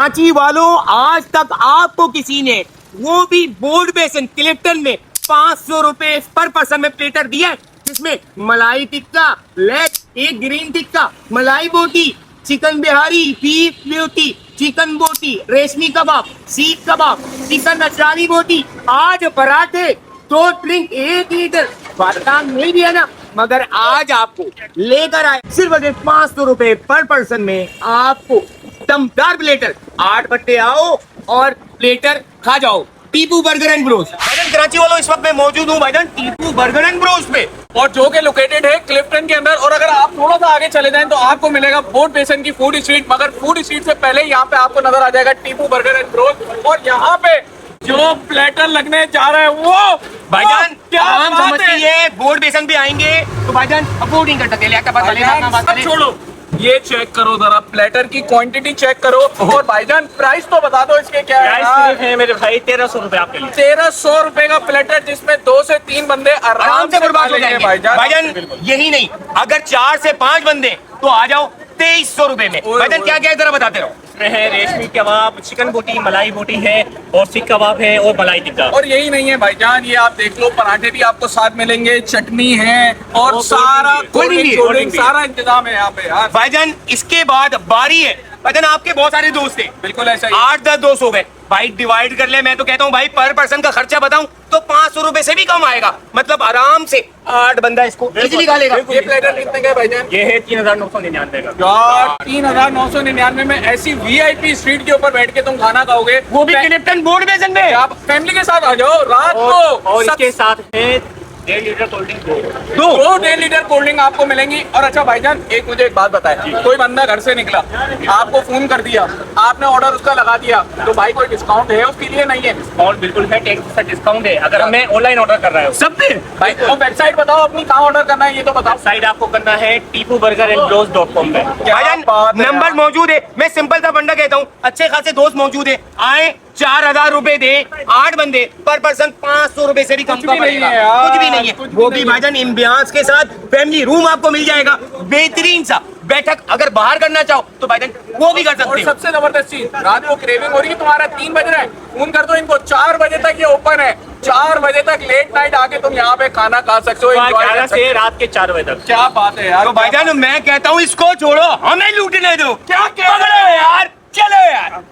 कराची वालों, आज तक आपको किसी ने वो भी बोर्ड बेसन क्लिफ्टन में 500 रुपए पर पर्सन में प्लेटर दिया है, जिसमें मलाई टिक्का, लेग, एक ग्रीन टिक्का, मलाई बोटी, chicken Bihari, beef beauty, chicken बोटी, रेशमी कबाब, सीख कबाब, चिकन अचारी बोटी, आज पराठे, 2 ड्रिंक 1 लीटर बादाम नहीं दिया ना, मगर आज आपको लेकर आए सिर्फ 500 रुपए पर पर्सन में आपको दमदार प्लेटर 8 बट्टे आओ और प्लेटर खा जाओ। टीपू बर्गर एंड ब्रोस भाईजान, कराची वालों इस वक्त मैं मौजूद हूँ भाईजान टीपू बर्गर एंड ब्रोस पे, और जो कि लोकेटेड है क्लिफ्टन के अंदर। और अगर आप थोड़ा सा आगे चले जाएं तो आपको मिलेगा बोर्ड बेसन की फूड स्ट्रीट, मगर फूड स्ट्रीट से पहले यहाँ पे आपको नजर आ जाएगा टीपू बर्गर एंड ब्रोस। और यहाँ पे जो प्लेटर लगने जा रहे हैं वो भाईजान क्या हम बात समझते हैं बोर्ड बेसन पे आएंगे तो भाईजान अफोर्ड नहीं कर सकते, लिया भाईजान, सब छोड़ो, ये चेक करो जरा, प्लेटर की क्वांटिटी चेक करो। और भाईजान प्राइस तो बता दो इसके क्या है मेरे भाई, 1300 रुपए आपके लिए। 1300 रुपए का प्लेटर, जिसमें 2 से 3 बंदे आराम से बर्बाद हो जाएंगे भाईजान। भाईजान यही नहीं, अगर 4 से 5 बंदे तो आ जाओ 2300 रुपए में। भाईजान क्या क्या है जरा बताते रहो। इसमें है रेशमी कबाब, चिकन बोटी, मलाई बोटी है और सीख कबाब है और मलाई टिक्का। और यही नहीं है भाईजान, ये आप देख लो, पराठे भी आपको साथ मिलेंगे, चटनी है और सारा कोल्ड ड्रिंक सारा इंतजाम है यहाँ पे यार। भाईजान इसके बाद बारी है भाईजान, आपके बहुत सारे दोस्त थे, बिल्कुल ऐसा ही, 8-10 दोस्त हो गए भाई, डिवाइड कर ले। मैं तो कहता हूँ भाई पर पर्सन का खर्चा बताऊं तो 500 रुपए से भी कम आएगा, मतलब आराम से 8 बंदा इसको इजीली खा लेगा। ये प्लेटर कितने का है भाईजान? ये है 3999 का। यार 3999 में ऐसी वीआईपी स्ट्रीट के ऊपर बैठ के तुम खाना खाओगे, वो भी क्लिफ्टन बोर्ड बेसन में। आप फैमिली के साथ आ जाओ रात को। और इसके साथ है 1.5 litre cold drink, 2 1.5 litre cold drink आपको मिलेंगी। और अच्छा भाईजान मुझे एक बात बताए, कोई बंदा घर से निकला, आपको फोन कर दिया, आपने ऑर्डर उसका लगा दिया, तो भाई कोई डिस्काउंट है उसके लिए? नहीं है डिस्काउंट, बिल्कुल है, 10% डिस्काउंट है अगर हमें ऑनलाइन ऑर्डर कर रहे हो। सब पे भाई तो वेबसाइट बताओ अपनी, कहाँ ऑर्डर करना है ये तो बताओ। साइड आपको करना है TPUBurgerandBros.com पे। नंबर मौजूद है। मैं सिंपल सा फंडा कहता हूँ, अच्छे खासे दोस्त मौजूद है, आए 4000 रुपए दे, 8 बंदे पर पर्सन 500 रुपए से भी कम का पड़ेगा, कुछ भी नहीं है। वो भी भाईजान एम्बियंस के साथ फैमिली रूम आपको मिल जाएगा, बेहतरीन सा बैठक अगर बाहर करना चाहो तो भाईजान वो भी कर सकते और हो। सबसे जबरदस्त चीज, रात को क्रेविंग हो रही है तुम्हारा, 3 बज रहा है, फोन कर दो इनको, 4 बजे तक ये ओपन है, 4 बजे तक लेट नाइट आके तुम यहाँ पे खाना खा सकते हो, enjoy कर 11 सकते से रात के 4 बजे तक। क्या बात है यार। तो भाईजान मैं कहता हूँ इसको छोड़ो, हमें लूटने दो। क्या पकड़ो यार, चलो यार।